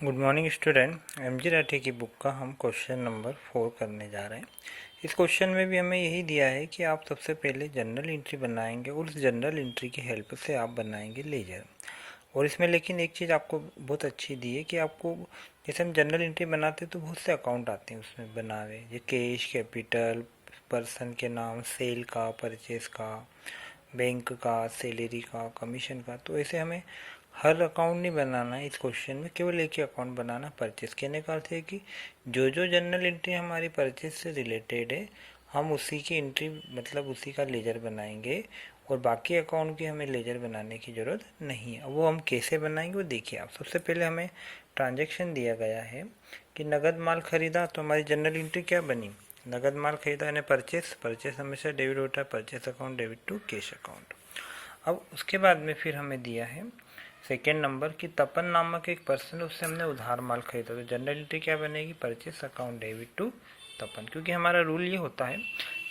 Good morning student. MG Rathi की book का हम क्वेश्चन नंबर 4 करने जा रहे हैं। इस क्वेश्चन में भी हमें यही दिया है कि आप सबसे पहले जनरल एंट्री बनाएंगे और उस जनरल एंट्री की हेल्प से आप बनाएंगे लेजर। और इसमें लेकिन एक चीज़ आपको बहुत अच्छी दी है कि आपको जैसे हम जनरल एंट्री बनाते हैं तो बहुत से अकाउंट आते हैं उसमें बनावे, ये कैश, कैपिटल, पर्सन के नाम, सेल का, परचेस का, बैंक का, सैलरी का, कमीशन का। तो ऐसे हमें हर अकाउंट नहीं बनाना है इस क्वेश्चन में, केवल एक ही अकाउंट बनाना परचेस। कहने का अर्थ है कि जो जो जनरल एंट्री हमारी परचेस से रिलेटेड है हम उसी की एंट्री मतलब उसी का लेजर बनाएंगे और बाकी अकाउंट की हमें लेजर बनाने की ज़रूरत नहीं है। वो हम कैसे बनाएंगे वो देखिए आप। सबसे पहले हमें ट्रांजैक्शन दिया गया है कि नगद माल खरीदा, तो हमारी जनरल एंट्री क्या बनी, नगद माल खरीदा यानी परचेस। परचेस हमेशा डेबिट होता है, purchase account debit to cash account. अब उसके बाद में फिर हमें दिया है सेकेंड नंबर कि तपन नामक एक पर्सन है, उससे हमने उधार माल खरीदा, तो जनरल एंट्री क्या बनेगी, परचेस अकाउंट डेबिट टू तपन। क्योंकि हमारा रूल ये होता है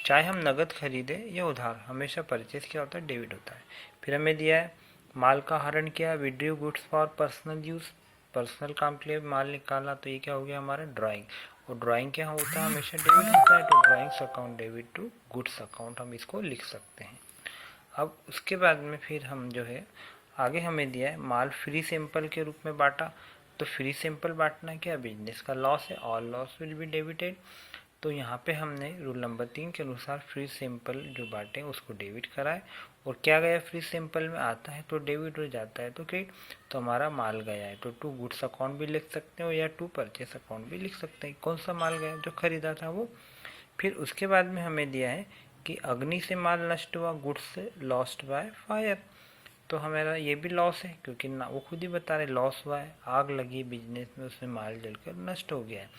चाहे हम नगद खरीदे या उधार, हमेशा परचेस क्या होता है, डेबिट होता है। फिर हमें दिया है माल का हरण किया, withdrew goods for personal use, personal काम के लिए माल निकाला, तो ये क्या हो गया हमारा ड्राइंग। और ड्राइंग क्या होता है, हमेशा डेबिट होता है, तो drawings account debit to goods account हम इसको लिख सकते हैं। अब उसके बाद में फिर हम जो है आगे हमें दिया है माल फ्री सैंपल के रूप में बांटा, तो फ्री सैंपल बांटना क्या, बिजनेस का लॉस है, all loss will be debited. तो यहाँ पे हमने रूल नंबर 3 के अनुसार फ्री सैंपल जो बांटे उसको डेबिट कराए। और क्या गया फ्री सैंपल में, आता है तो डेबिट हो जाता है तो क्रेडिट, तो हमारा माल गया है तो टू गुड्स अकाउंट भी लिख सकते हो या टू परचेस अकाउंट भी लिख सकते हैं। कौन सा माल गया, जो खरीदा था वो। फिर उसके बाद में हमें दिया है कि अग्नि से माल नष्ट हुआ, गुड्स लॉस्ट बाय फायर, तो हमारा ये भी लॉस है क्योंकि ना वो खुद ही बता रहे लॉस हुआ है, आग लगी बिजनेस में, उसमें माल जलकर नष्ट हो गया है,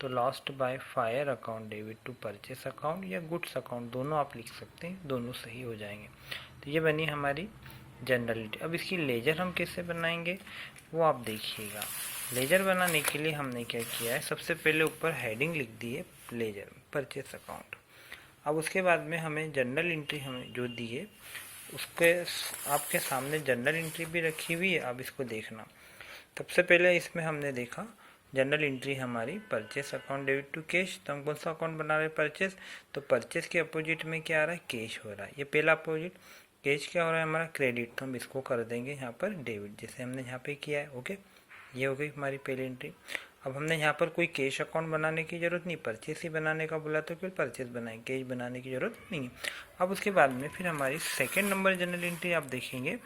तो lost by fire account debit to purchase account या गुड्स अकाउंट, दोनों आप लिख सकते हैं, दोनों सही हो जाएंगे। तो ये बनी हमारी जनरलिटी। अब इसकी लेजर हम कैसे बनाएंगे वो आप देखिएगा। लेजर बनाने के लिए हमने क्या किया है, सबसे पहले ऊपर हेडिंग लिख दी है लेजर परचेस अकाउंट। अब उसके बाद में हमें जनरल एंट्री हमें जो दी है उसके आपके सामने जनरल एंट्री भी रखी हुई है। अब इसको देखना, सबसे पहले इसमें हमने देखा जनरल एंट्री हमारी purchase account debit to cash, तो हम कौन सा अकाउंट बना रहे हैं, परचेस, तो परचेस के अपोजिट में क्या आ रहा है, कैश हो रहा है, ये पहला अपोजिट। कैश क्या हो रहा है हमारा, क्रेडिट, तो हम इसको कर देंगे यहाँ पर डेबिट, जैसे हमने यहाँ पे किया है। ओके, ये हो गई हमारी पहली एंट्री। अब हमने यहाँ पर कोई कैश अकाउंट बनाने की जरूरत नहीं, परचेस ही बनाने का बोला तो फिर परचेस बनाए, कैश बनाने की जरूरत नहीं है। अब उसके बाद में फिर हमारी सेकेंड नंबर जनरल एंट्री आप देखेंगे,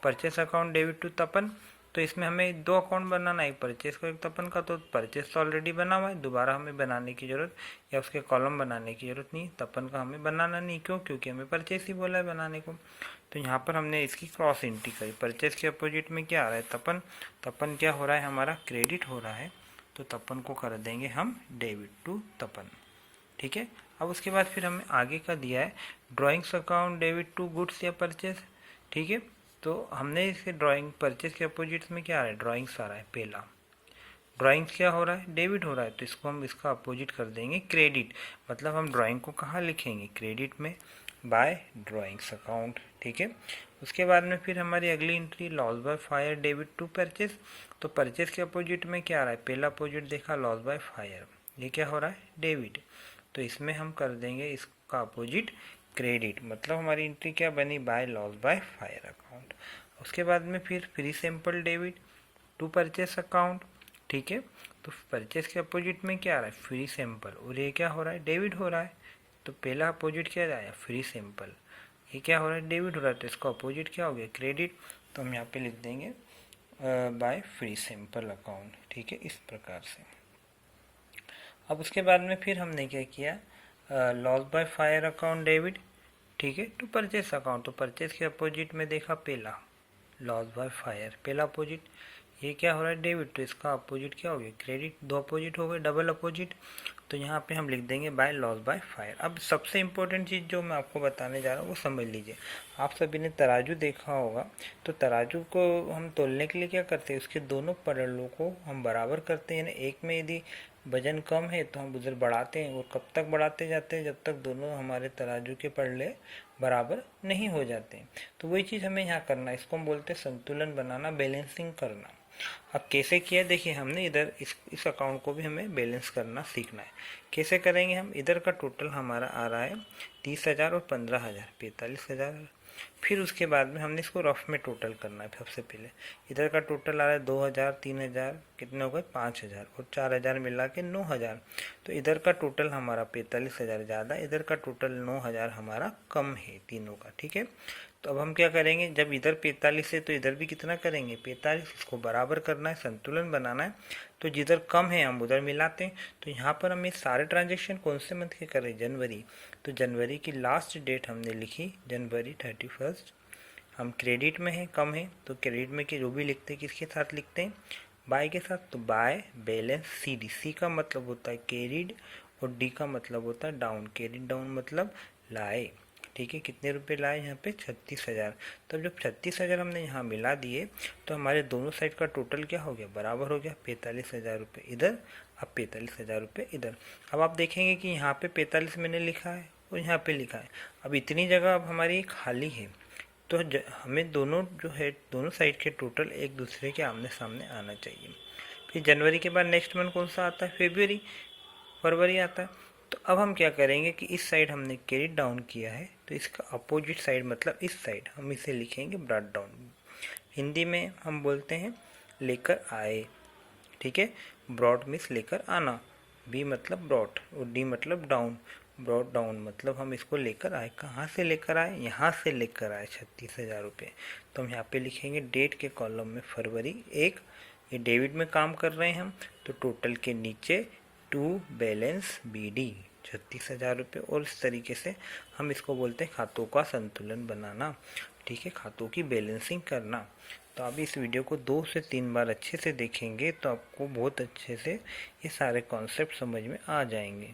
परचेस अकाउंट डेबिट टू तपन, तो इसमें हमें दो अकाउंट बनाना है, एक परचेस का एक तपन का, तो परचेस तो ऑलरेडी बना हुआ है, दोबारा हमें बनाने की जरूरत या उसके कॉलम बनाने की जरूरत नहीं, तपन का हमें बनाना नहीं, क्यों, क्योंकि हमें परचेस ही बोला है बनाने को। तो यहाँ पर हमने इसकी क्रॉस एंट्री करी, परचेस के अपोजिट में क्या आ रहा है, तपन, तपन क्या हो रहा है हमारा, क्रेडिट हो रहा है, तो तपन को कर देंगे हम डेबिट टू तपन। ठीक है। अब उसके बाद फिर हमें आगे का दिया है drawings account debit to goods या परचेस। ठीक है, तो हमने इसके ड्राइंग परचेस के अपोजिट में क्या आ रहा है, ड्राइंग्स आ रहा है पहला, ड्राइंग्स क्या हो रहा है, डेबिट हो रहा है, तो इसको हम इसका अपोजिट कर देंगे क्रेडिट, मतलब हम ड्राइंग को कहाँ लिखेंगे, क्रेडिट में, बाय ड्राइंग्स अकाउंट। ठीक है। उसके बाद में फिर हमारी अगली entry loss by fire debit to purchase, तो परचेस के अपोजिट में क्या आ रहा है, पहला अपोजिट देखा लॉस बाय फायर, ये क्या हो रहा है, डेबिट, तो इसमें हम कर देंगे इसका अपोजिट क्रेडिट, मतलब हमारी एंट्री क्या बनी, by loss by fire account. उसके बाद में फिर free sample debit to purchase account. ठीक है, तो परचेस के अपोजिट में क्या आ रहा है, फ्री सैंपल, और ये क्या हो रहा है, डेबिट हो रहा है, तो पहला अपोजिट क्या आया, फ्री सैंपल, ये क्या हो रहा है, डेबिट हो रहा है, तो इसका अपोजिट क्या हो गया, क्रेडिट, तो हम यहाँ पे लिख देंगे बाय फ्री सैंपल अकाउंट। ठीक है, इस प्रकार से। अब उसके बाद में फिर हमने क्या किया, loss by fire account debit, ठीक है, टू परचेस अकाउंट, तो परचेस के अपोजिट में देखा पहला लॉस बाय फायर, पहला अपोजिट, ये क्या हो रहा है, डेबिट, तो इसका अपोजिट क्या हो गया, क्रेडिट, दो अपोजिट हो गए, डबल अपोजिट, तो यहाँ पे हम लिख देंगे बाय लॉस बाय फायर। अब सबसे इम्पोर्टेंट चीज़ जो मैं आपको बताने जा रहा हूँ वो समझ लीजिए। आप सभी ने तराजू देखा होगा, तो तराजू को हम तोलने के लिए क्या करते हैं, उसके दोनों पलड़ों को हम बराबर करते हैं, यानी एक में यदि वजन कम है तो हम उधर बढ़ाते हैं, और कब तक बढ़ाते जाते हैं, जब तक दोनों हमारे तराजू के पलड़े बराबर नहीं हो जाते हैं। तो वही चीज़ हमें यहाँ करना है, इसको हम बोलते हैं संतुलन बनाना, बैलेंसिंग करना। अब कैसे किया, देखिए हमने इधर इस अकाउंट को भी हमें बैलेंस करना सीखना है। कैसे करेंगे हम, इधर का टोटल हमारा आ रहा है 30,000 और 15,000, 45,000। फिर उसके बाद में हमने इसको रफ में टोटल करना है। सबसे पहले इधर का टोटल आ रहा है 2,000, 3,000, कितने हो गए 5,000 और 4,000 मिला के 9,000। तो इधर का टोटल हमारा 45,000 ज़्यादा, इधर का टोटल 9,000 हमारा कम है तीनों का, ठीक है। तो अब हम क्या करेंगे, जब इधर 45 है तो इधर भी कितना करेंगे 45, इसको बराबर करना है, संतुलन बनाना है। तो जिधर कम है हम उधर मिलाते हैं। तो यहाँ पर हम ये सारे ट्रांजेक्शन कौन से मंथ के कर रहे हैं, जनवरी। तो जनवरी की लास्ट डेट हमने लिखी जनवरी 31। हम क्रेडिट में है, कम है, तो क्रेडिट में के जो भी लिखते हैं किसके साथ लिखते हैं, बाय के साथ। तो बाय बैलेंस सी डी, सी का मतलब होता है कैरिड और डी का मतलब होता है डाउन। कैरिड डाउन मतलब लाए, ठीक है। कितने रुपए लाए यहाँ पे 36,000। तब जब 36,000 हमने यहाँ मिला दिए तो हमारे दोनों साइड का टोटल क्या हो गया, बराबर हो गया। 45,000 रुपये इधर, अब 45,000 रुपये इधर। अब आप देखेंगे कि यहाँ पे 45 मैंने लिखा है और यहाँ पे लिखा है। अब इतनी जगह अब हमारी खाली है, तो हमें दोनों जो है दोनों साइड के टोटल एक दूसरे के आमने सामने आना चाहिए। फिर जनवरी के बाद नेक्स्ट मंथ कौन सा आता है, फरवरी आता है। तो अब हम क्या करेंगे कि इस साइड हमने कैरी डाउन किया है, तो इसका अपोजिट साइड मतलब इस साइड हम इसे लिखेंगे ब्रॉट डाउन। हिंदी में हम बोलते हैं लेकर आए, ठीक है। ब्रॉड मीन्स लेकर आना, बी मतलब ब्रॉट और डी मतलब डाउन। ब्रॉड डाउन मतलब हम इसको लेकर आए। कहाँ से लेकर आए, यहाँ से लेकर आए 36,000 रुपये। तो हम यहाँ पे लिखेंगे डेट के कॉलम में फरवरी 1, ये डेबिट में काम कर रहे हैं हम, तो टोटल के नीचे टू बैलेंस बी डी 36,000 रुपये। और इस तरीके से हम इसको बोलते हैं खातों का संतुलन बनाना, ठीक है, खातों की बैलेंसिंग करना। तो आप इस वीडियो को 2 से 3 बार अच्छे से देखेंगे तो आपको बहुत अच्छे से ये सारे कॉन्सेप्ट समझ में आ जाएंगे।